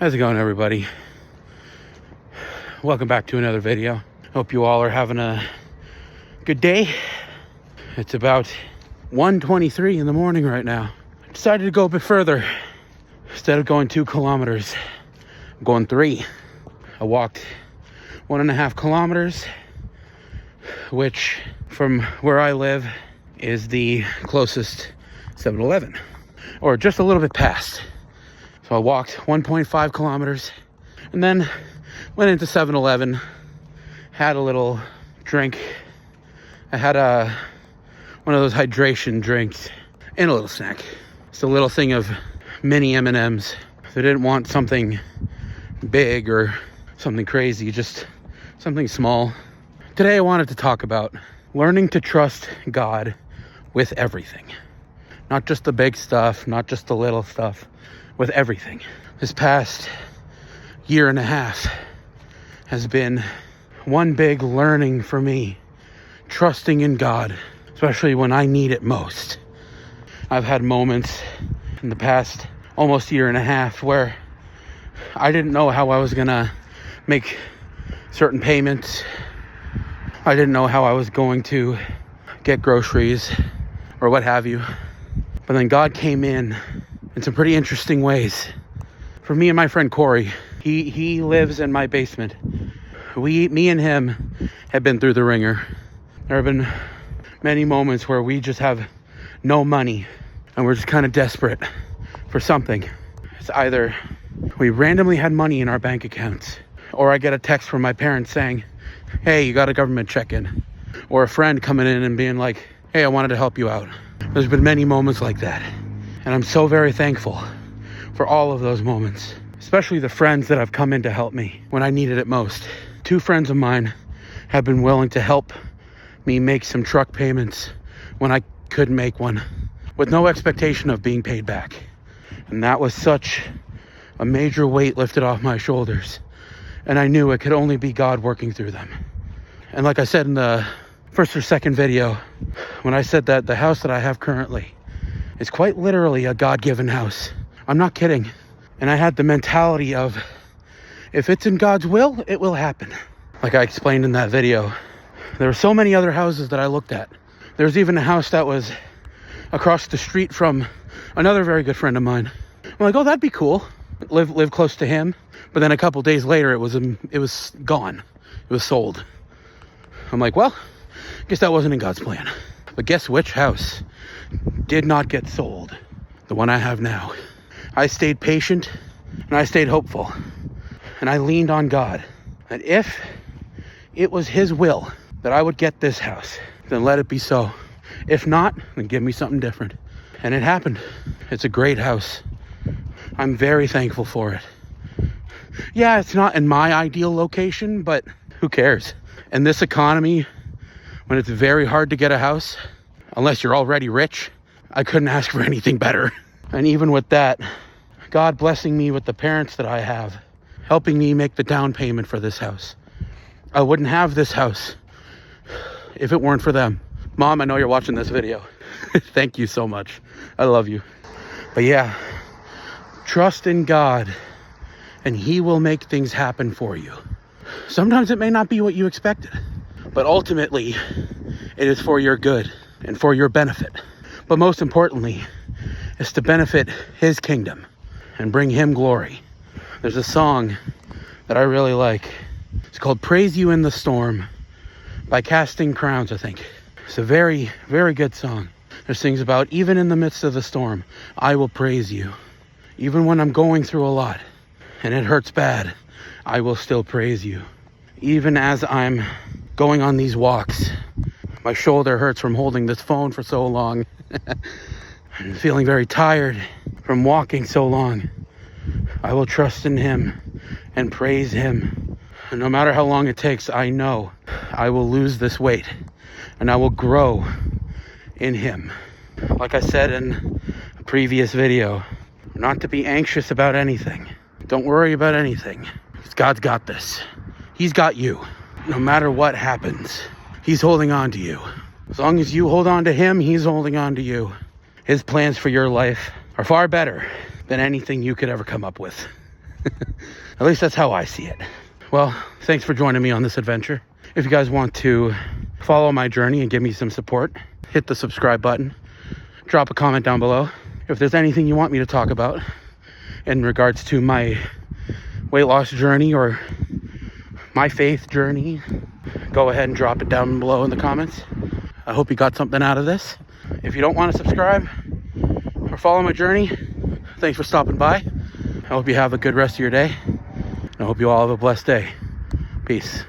How's it going, everybody? Welcome back to another video. Hope you all are having a good day. It's about 1:23 in the morning right now. I decided to go a bit further. Instead of going 2 kilometers, I'm going 3. I walked 1.5 kilometers, which from where I live is the closest 7-Eleven, or just a little bit past. So I walked 1.5 kilometers and then went into 7-Eleven, had a little drink. I had one of those hydration drinks and a little snack. It's a little thing of mini M&Ms. So I didn't want something big or something crazy, just something small. Today I wanted to talk about learning to trust God with everything. Not just the big stuff, not just the little stuff, with everything. This past year and a half has been one big learning for me, trusting in God, especially when I need it most. I've had moments in the past almost year and a half where I didn't know how I was gonna make certain payments. I didn't know how I was going to get groceries or what have you. But then God came in some pretty interesting ways. For me and my friend Corey, he lives in my basement. Me and him have been through the ringer. There have been many moments where we just have no money and we're just kind of desperate for something. It's either we randomly had money in our bank accounts, or I get a text from my parents saying, hey, you got a government check-in, or a friend coming in and being like, hey, I wanted to help you out. There's been many moments like that. And I'm so very thankful for all of those moments, especially the friends that have come in to help me when I needed it most. 2 friends of mine have been willing to help me make some truck payments when I couldn't make one, with no expectation of being paid back. And that was such a major weight lifted off my shoulders. And I knew it could only be God working through them. And like I said in the first or second video, when I said that the house that I have currently is quite literally a God-given house. I'm not kidding. And I had the mentality of, if it's in God's will, it will happen. Like I explained in that video, there were so many other houses that I looked at. There's even a house that was across the street from another very good friend of mine. I'm like, oh, that'd be cool. Live close to him. But then a couple days later, it was gone. It was sold. I'm like, well, I guess that wasn't in God's plan. But guess which house did not get sold? The one I have now. I stayed patient and I stayed hopeful. And I leaned on God. And if it was His will that I would get this house, then let it be so. If not, then give me something different. And it happened. It's a great house. I'm very thankful for it. Yeah, it's not in my ideal location, but who cares? In this economy, when it's very hard to get a house, unless you're already rich, I couldn't ask for anything better. And even with that, God blessing me with the parents that I have, helping me make the down payment for this house. I wouldn't have this house if it weren't for them. Mom, I know you're watching this video. Thank you so much. I love you. But yeah, trust in God and He will make things happen for you. Sometimes it may not be what you expected, but ultimately it is for your good and for your benefit. But most importantly, it's to benefit His kingdom and bring Him glory. There's a song that I really like. It's called Praise You in the Storm by Casting Crowns, I think. It's a very, very good song. It sings about, even in the midst of the storm, I will praise you. Even when I'm going through a lot and it hurts bad, I will still praise you. Even as I'm going on these walks, my shoulder hurts from holding this phone for so long. I'm feeling very tired from walking so long. I will trust in Him and praise Him. And no matter how long it takes, I know I will lose this weight and I will grow in Him. Like I said in a previous video, not to be anxious about anything. Don't worry about anything, because God's got this. He's got you. No matter what happens, He's holding on to you. As long as you hold on to Him, He's holding on to you. His plans for your life are far better than anything you could ever come up with. At least that's how I see it. Well, thanks for joining me on this adventure. If you guys want to follow my journey and give me some support, hit the subscribe button. Drop a comment down below. If there's anything you want me to talk about in regards to my weight loss journey or my faith journey, go ahead and drop it down below in the comments. I hope you got something out of this. If you don't want to subscribe or follow my journey, thanks for stopping by. I hope you have a good rest of your day. I hope you all have a blessed day. Peace.